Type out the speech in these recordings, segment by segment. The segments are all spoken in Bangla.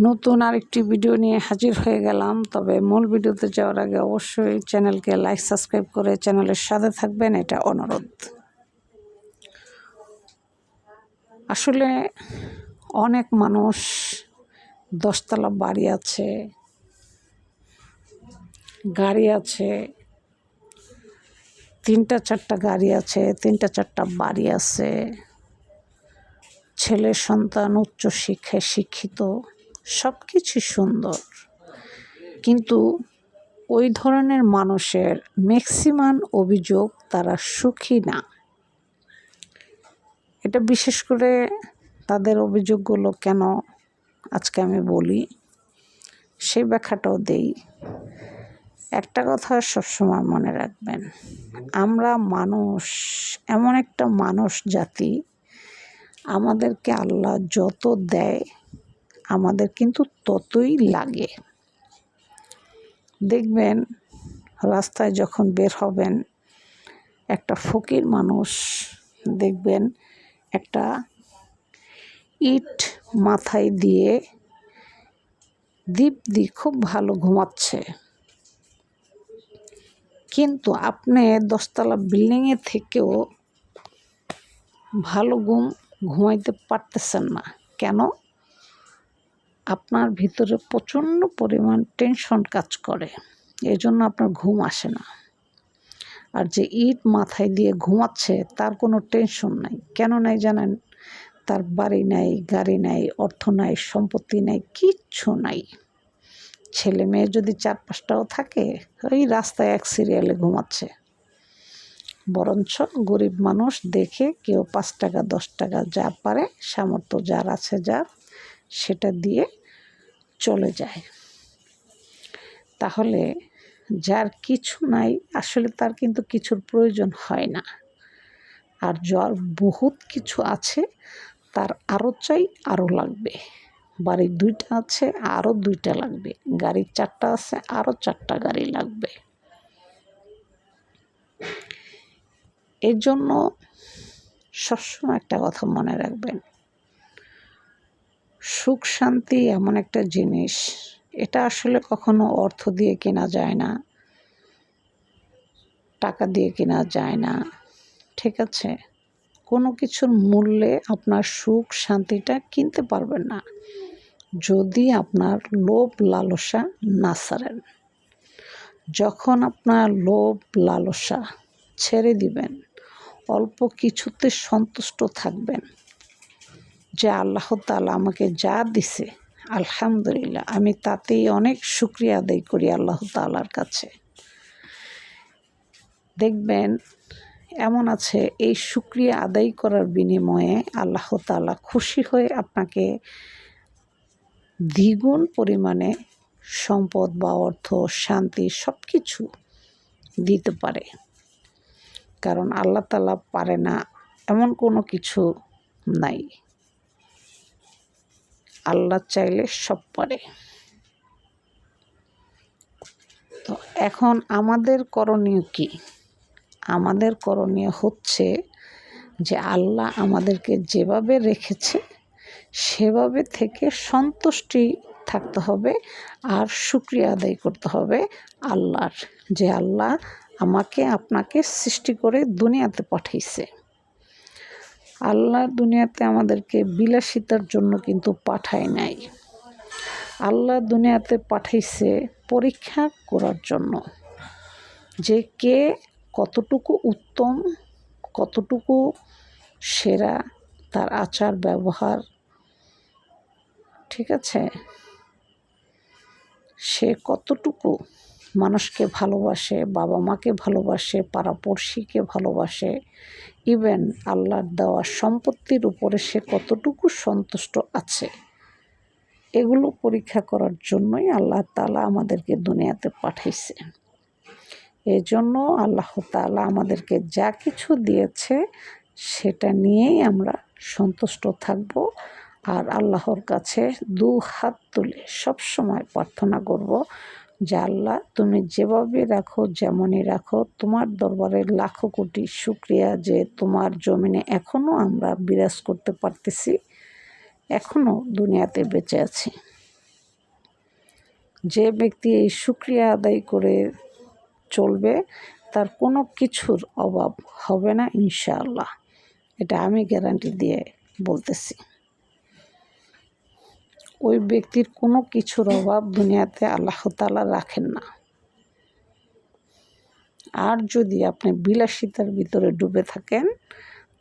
নতুন আরেকটি ভিডিও নিয়ে হাজির হয়ে গেলাম। তবে মূল ভিডিওতে যাওয়ার আগে অবশ্যই চ্যানেলকে লাইক সাবস্ক্রাইব করে চ্যানেলের সাথে থাকবেন, এটা অনুরোধ। আসলে অনেক মানুষ দশতলা বাড়ি আছে, গাড়ি আছে, 3-4টা গাড়ি আছে, 3-4টা বাড়ি আছে, ছেলে সন্তান উচ্চ শিক্ষায় শিক্ষিত, সব কিছু সুন্দর, কিন্তু ওই ধরনের মানুষের ম্যাক্সিমাম অভিযোগ তারা সুখী না। এটা বিশেষ করে তাদের অভিযোগগুলো কেন আজকে আমি বলি, সেই ব্যাখ্যাটাও দেই। একটা কথা সবসময় মনে রাখবেন, আমরা মানুষ এমন একটা মানুষ জাতি, আমাদেরকে আল্লাহ যত দেয় আমাদের কিন্তু ততই লাগে। দেখবেন রাস্তায় যখন বের হবেন, একটা ফকির মানুষ দেখবেন একটা ইট মাথায় দিয়ে দিব্যি খুব ভালো ঘুমাচ্ছে, কিন্তু আপনি 10তলা বিল্ডিংয়ে থেকেও ভালো ঘুমাইতে পারতেছেন না। কেন? আপনার ভিতরে প্রচণ্ড পরিমাণ টেনশন কাজ করে, এই জন্য আপনার ঘুম আসে না। আর যে ইট মাথায় দিয়ে ঘুমাচ্ছে তার কোনো টেনশন নাই। কেন নাই জানেন? তার বাড়ি নাই, গাড়ি নাই, অর্থ নাই, সম্পত্তি নাই, কিচ্ছু নাই। ছেলে মেয়ে যদি 4-5টাও থাকে, ওই রাস্তায় এক সিরিয়ালে ঘুমাচ্ছে। বরঞ্চ গরিব মানুষ দেখে কেউ 5 টাকা 10 টাকা যা পারে, সামর্থ্য যার আছে যার, সেটা দিয়ে চলে যায়। তাহলে যার কিছু নাই, আসলে তার কিন্তু কিছুর প্রয়োজন হয় না। আর যার বহুত কিছু আছে, তার আরও চাই, আরও লাগবে। বাড়ির 2টা আছে, আরও 2টা লাগবে। গাড়ির 4টা আছে, আরও 4টা গাড়ি লাগবে। এর জন্য সবসময় একটা কথা মনে রাখবেন, সুখ শান্তি এমন একটা জিনিস, এটা আসলে কখনো অর্থ দিয়ে কেনা যায় না, টাকা দিয়ে কেনা যায় না। ঠিক আছে? কোনো কিছুর মূল্যে আপনার সুখ শান্তিটা কিনতে পারবেন না, যদি আপনার লোভ লালসা না ছাড়েন। যখন আপনার লোভ লালসা ছেড়ে দিবেন, অল্প কিছুতে সন্তুষ্ট থাকবেন, যে আল্লাহ তাআলা আমাকে যা দিছে আলহামদুলিল্লাহ, আমি তাতেই অনেক শুকরিয়া আদায় করি আল্লাহ তাআলার কাছে। দেখবেন এমন আছে, এই শুকরিয়া আদায় করার বিনিময়ে আল্লাহ তাআলা খুশি হয়ে আপনাকে দ্বিগুণ পরিমাণে সম্পদ বা অর্থ, শান্তি সব কিছু দিতে পারে। কারণ আল্লাহ তাআলা পারে না এমন কোনো কিছু নাই। আল্লাহ চাইলে সব পারে। তো এখন আমাদের করণীয় কি? আমাদের করণীয় হচ্ছে যে আল্লাহ আমাদেরকে যেভাবে রেখেছে সেভাবে থেকে সন্তুষ্টি থাকতে হবে, আর শুকরিয়া আদায় করতে হবে আল্লাহর, যে আল্লাহ আমাকে আপনাকে সৃষ্টি করে দুনিয়াতে পাঠাইছে। আল্লাহ দুনিয়াতে আমাদেরকে বিলাসিতার জন্য কিন্তু পাঠায় নাই। আল্লাহ দুনিয়াতে পাঠাইছে পরীক্ষা করার জন্য, যে কে কতটুকু উত্তম, কতটুকু সেরা, তার আচার ব্যবহার, ঠিক আছে, সে কতটুকু মানুষকে ভালোবাসে, বাবা মাকে ভালোবাসে, পাড়াপড়শিকে ভালোবাসে, ইভেন আল্লাহর দেওয়া সম্পত্তির উপরে সে কতটুকু সন্তুষ্ট আছে, এগুলো পরীক্ষা করার জন্যই আল্লাহ তাআলা আমাদেরকে দুনিয়াতে পাঠাইছে। এই জন্য আল্লাহ তাআলা আমাদেরকে যা কিছু দিয়েছে সেটা নিয়েই আমরা সন্তুষ্ট থাকব, আর আল্লাহর কাছে 2 হাত তুলে সবসময় প্রার্থনা করব যে আল্লাহ তুমি যেভাবে রাখো, যেমনই রাখো, তোমার দরবারে লাখো কোটি শুকরিয়া যে তোমার জমিনে এখনও আমরা বিরাজ করতে পারতেছি, এখনও দুনিয়াতে বেঁচে আছি। যে ব্যক্তি এই শুকরিয়া আদায় করে চলবে তার কোনো কিছুর অভাব হবে না ইনশাআল্লাহ। এটা আমি গ্যারান্টি দিয়ে বলতেছি। ওই ব্যক্তির কোনো কিছুর অভাব দুনিয়াতে আল্লাহ তাআলা রাখেন না। আর যদি আপনি বিলাসিতার ভিতরে ডুবে থাকেন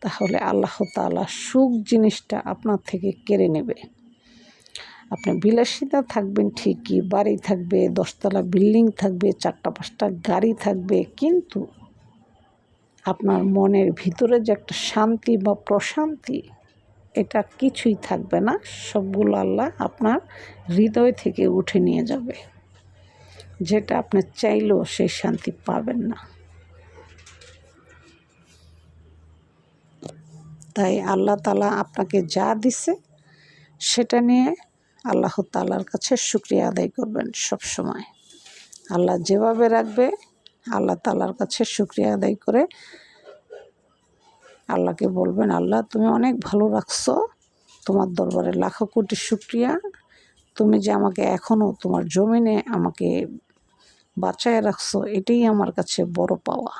তাহলে আল্লাহ তাআলা সুখ জিনিসটা আপনার থেকে কেড়ে নেবে। আপনি বিলাসিতা থাকবেন ঠিকই, বাড়ি থাকবে, 10 তলা বিল্ডিং থাকবে, 4টা-5টা গাড়ি থাকবে, কিন্তু আপনার মনের ভিতরে যে একটা শান্তি বা প্রশান্তি, এটা কিছুই থাকবে না। সবগুলো আল্লাহ আপনার হৃদয় থেকে উঠে নিয়ে যাবে, যেটা আপনি চাইলেও সেই শান্তি পাবেন না। তাই আল্লাহ তাআলা আপনাকে যা দিছে সেটা নিয়ে আল্লাহ তাআলার কাছে শুকরিয়া আদায় করবেন সব সময়। আল্লাহ যেভাবে রাখবে আল্লাহ তাআলার কাছে শুকরিয়া আদায় করে আল্লাহকে বলবেন, আল্লাহ তুমি অনেক ভালো রাখছো, তোমার দরবারে লাখো কোটি শুকরিয়া। তুমি যে আমাকে এখনও তোমার জমিনে আমাকে বাঁচায় রাখছো, এটাই আমার কাছে বড় পাওয়া।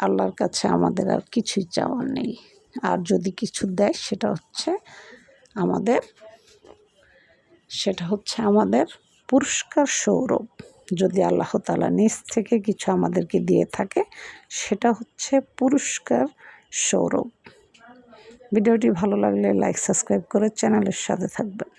আল্লাহর কাছে আমাদের আর কিছুই চাওয়ার নেই। আর যদি কিছু দেয় সেটা হচ্ছে আমাদের পুরস্কার সৌরভ। যদি আল্লাহ তাআলা নিজ থেকে কিছু আমাদেরকে দিয়ে থাকে সেটা হচ্ছে পুরস্কার সৌরভ। ভিডিওটি ভালো লাগলে লাইক সাবস্ক্রাইব করে চ্যানেলের সাথে থাকবেন।